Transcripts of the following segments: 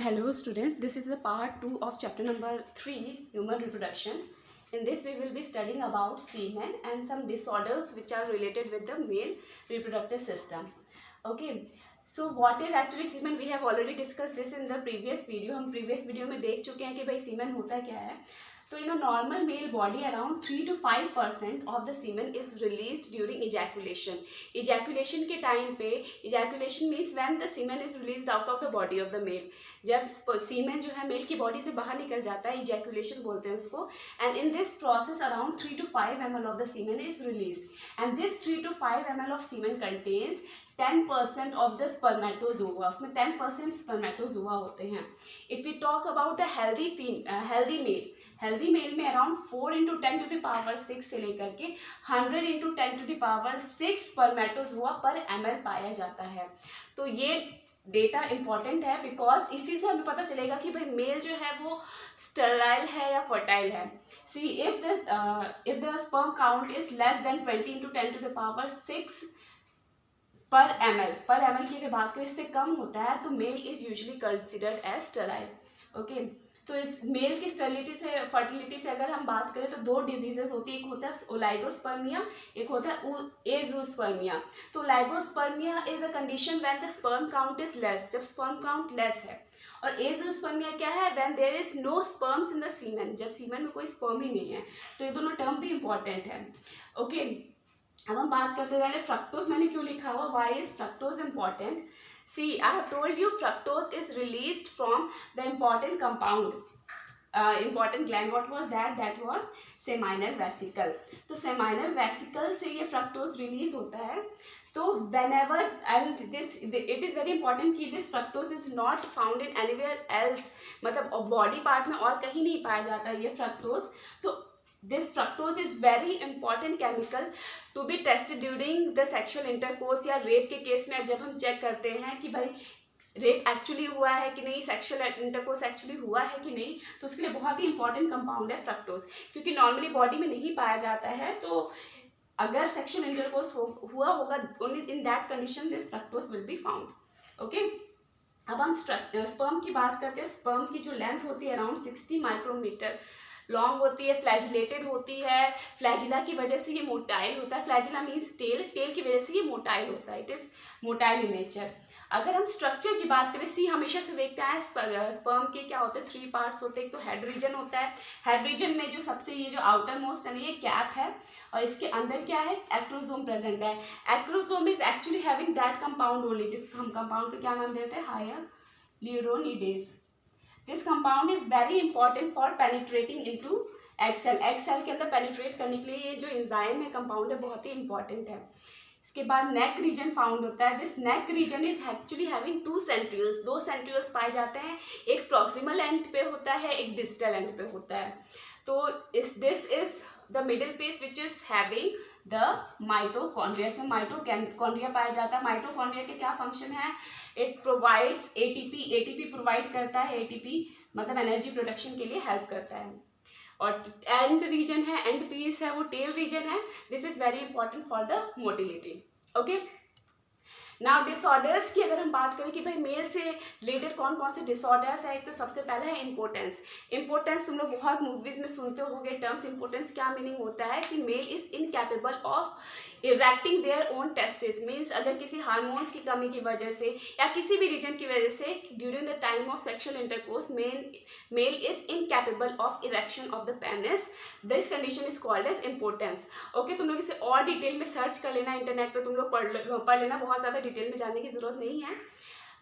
Hello students, this is the part 2 of chapter number 3, human reproduction. In this we will be studying about semen and some disorders which are related with the male reproductive system. Okay, so what is actually semen? We have already discussed this in the previous video. हम previous video में देख चुके हैं कि भाई semen होता क्या है. तो in a normal male body around 3 to 5% of the semen is released during ejaculation. Ejaculation के टाइम पे, ejaculation means when the semen is released out of the body of the male. जब semen जो है mail की body से बाहर निकल जाता है, ejaculation बोलते हैं उसको. And in this process around 3 to 5 ml of the semen is released. And this 3 to 5 ml of semen contains 10% of the spermatozoa. उसमें 10% spermatozoa होते हैं. If we talk about the healthy male में around 4 into 10 to the power 6 से लेकर के 100 into 10 to the power 6 spermatozoa पर ml पाया जाता है. तो ये डेटा इंपॉर्टेंट है बिकॉज इसी से हमें पता चलेगा कि भाई मेल जो है वो स्टेराइल है या फर्टाइल है. See if the sperm count is less than 20 into 10 to the power 6 पर ml की अगर बात करें इससे कम होता है तो male is usually considered as sterile. Okay, तो इस मेल की स्टेरिलिटी से फर्टिलिटी से अगर हम बात करें तो दो डिजीजेस होती है. एक होता है ओलाइगोस्पर्मिया, एक होता है एजोस्पर्मिया. तो oligospermia is a condition when the sperm count is less, जब स्पर्म काउंट लेस है. और एजोस्पर्मिया क्या है? When there is no sperms in the semen, जब सीमेन में कोई स्पर्म ही नहीं है. तो ये दोनों टर्म भी इंपॉर्टेंट है. ओके, अब हम बात करते हैं फ्रक्टोज मैंने क्यों लिखा हुआ, why is fructose important. See, I have told you fructose is released from the important compound, important gland. What was that? That was seminal vesicle. तो seminal vesicle से ये fructose release होता है. तो whenever and this it is very important कि this fructose is not found in anywhere else, मतलब body part में और कहीं नहीं पाया जाता है ये fructose. तो this fructose is very important chemical to be tested during the sexual intercourse या रेप के केस में जब हम चेक करते हैं कि भाई रेप एक्चुअली हुआ है कि नहीं, सेक्सुअल इंटरकोर्स एक्चुअली हुआ है कि नहीं. तो उसके लिए बहुत ही इंपॉर्टेंट कंपाउंड है फ्रक्टोज, क्योंकि नॉर्मली बॉडी में नहीं पाया जाता है. तो अगर सेक्सुअल इंटरकोर्स हुआ होगा only in that condition this fructose will be found. Okay, अब हम स्पर्म की बात करते हैं. स्पर्म की जो लेंथ होती है अराउंड 60 माइक्रोमीटर लॉन्ग होती है, फ्लैजिलेटेड होती है. फ्लैजिला की वजह से ये मोटाइल होता है. फ्लैजिला मीन्स टेल की वजह से ये मोटाइल होता है. It is motile in nature. अगर हम स्ट्रक्चर की बात करें, सी हमेशा से देखते हैं स्पर्म के क्या होते हैं, 3 पार्ट्स होते हैं. एक तो हेड रीजन होता है. हेड रीजन में जो सबसे ये जो आउटर मोस्ट है ये कैप है, और इसके अंदर क्या है, एक्रोसोम प्रेजेंट है. Acrosome is actually having that compound only, जिस हम कंपाउंड का क्या नाम देते हैं, हाइयलुरोनिडेज. This compound is very important for penetrating into egg cell. egg cell के अंदर penetrate करने के लिए ये जो enzyme है compound है बहुत ही important है. इसके बाद neck region found होता है. This neck region is actually having 2 centrioles. 2 centrioles पाए जाते हैं. एक proximal end पे होता है, एक distal end पे होता है. तो this is the middle piece which is having the mitochondria. से माइटोकॉन्ड्रिया पाया जाता है. माइटोकॉन्ड्रिया के क्या फंक्शन है? इट प्रोवाइड्स एटीपी प्रोवाइड करता है. एटीपी मतलब एनर्जी प्रोडक्शन के लिए हेल्प करता है. और एंड रीजन है, एंड पीस है, वो टेल रीजन है. This is very important for the motility. Okay, now disorders की अगर हम बात करें कि भाई मेल से रिलेटेड कौन कौन से डिसऑर्डर्स है, एक तो सबसे पहला है इम्पोर्टेंस. इम्पोर्टेंस तुम लोग बहुत मूवीज में सुनते होगे टर्म्स. इम्पोर्टेंस क्या मीनिंग होता है कि male is incapable of erecting their own testis. Means अगर किसी हार्मोन्स की कमी की वजह से या किसी भी रीजन की वजह से during the time of sexual intercourse male is incapable of erection of the penis. This condition is called as importance. Okay, तुम लोग इसे और डिटेल में सर्च कर लेना इंटरनेट पर, तुम लोग पढ़ लेना. बहुत ज़्यादा डिटेल में जानने की जरूरत नहीं है,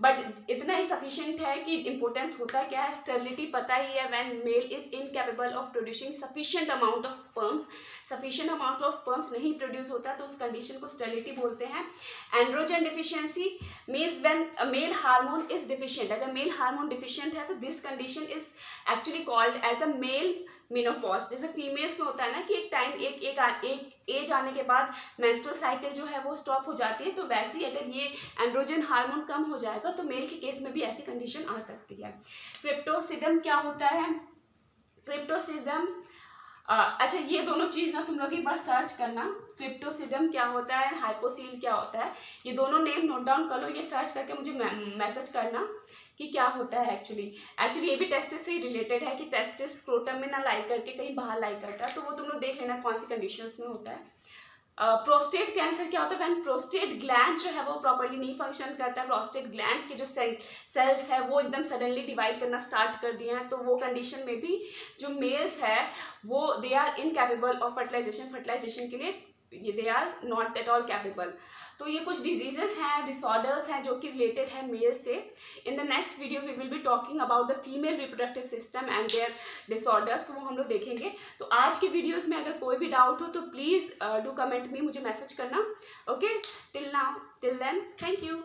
बट इतना ही सफिशिएंट है कि इंपोर्टेंस होता क्या है. स्टेरिलिटी पता ही है. When male is incapable of producing sufficient amount of sperms, sufficient amount of sperms नहीं प्रोड्यूस होता तो उस कंडीशन को स्टेरिलिटी बोलते हैं. Androgen deficiency means when male hormone is deficient. अगर मेल हार्मोन डिफिशिएंट है तो this condition is actually called as the male menopause. जैसे फीमेल्स में होता है ना कि एक टाइम एक एज आने के बाद मेंस्ट्रुअल साइकिल जो है वो स्टॉप हो जाती है, तो वैसे ही अगर ये एंड्रोजन हार्मोन कम हो जाएगा तो मेल के केस में भी ऐसी कंडीशन आ सकती है. क्रिप्टोसिडम क्या होता है? क्रिप्टोसिडम अच्छा, ये दोनों चीज़ ना तुम लोग एक बार सर्च करना, क्रिप्टोसिडम क्या होता है, हाइपोसील क्या होता है, ये दोनों नेम नोट डाउन कर लो। ये सर्च करके मुझे मैसेज करना कि क्या होता है एक्चुअली ये भी टेस्टिस से रिलेटेड है कि टेस्टिस स्क्रोटम में ना लाई करके कहीं बाहर लाई करता है, तो वो तुम लोग देख लेना कौन सी कंडीशंस में होता है। प्रोस्टेट कैंसर क्या होता है, व्हेन प्रोस्टेट ग्लैंड जो है वो प्रॉपर्ली नहीं फंक्शन करता है, प्रोस्टेट ग्लैंड्स के जो सेल्स है वो एकदम सडनली डिवाइड करना स्टार्ट कर दिए हैं, तो वो कंडीशन में भी जो मेल्स है वो they are incapable of fertilization के लिए they are not at all capable. तो ये कुछ डिजीजेस हैं, डिसऑर्डर्स हैं जो कि रिलेटेड है मेल से। In the next video we will be talking about the female reproductive system and their disorders, तो वो हम लोग देखेंगे। तो आज की वीडियोस में अगर कोई भी डाउट हो तो प्लीज़ डू कमेंट मी, मुझे मैसेज करना। Okay, till then thank you.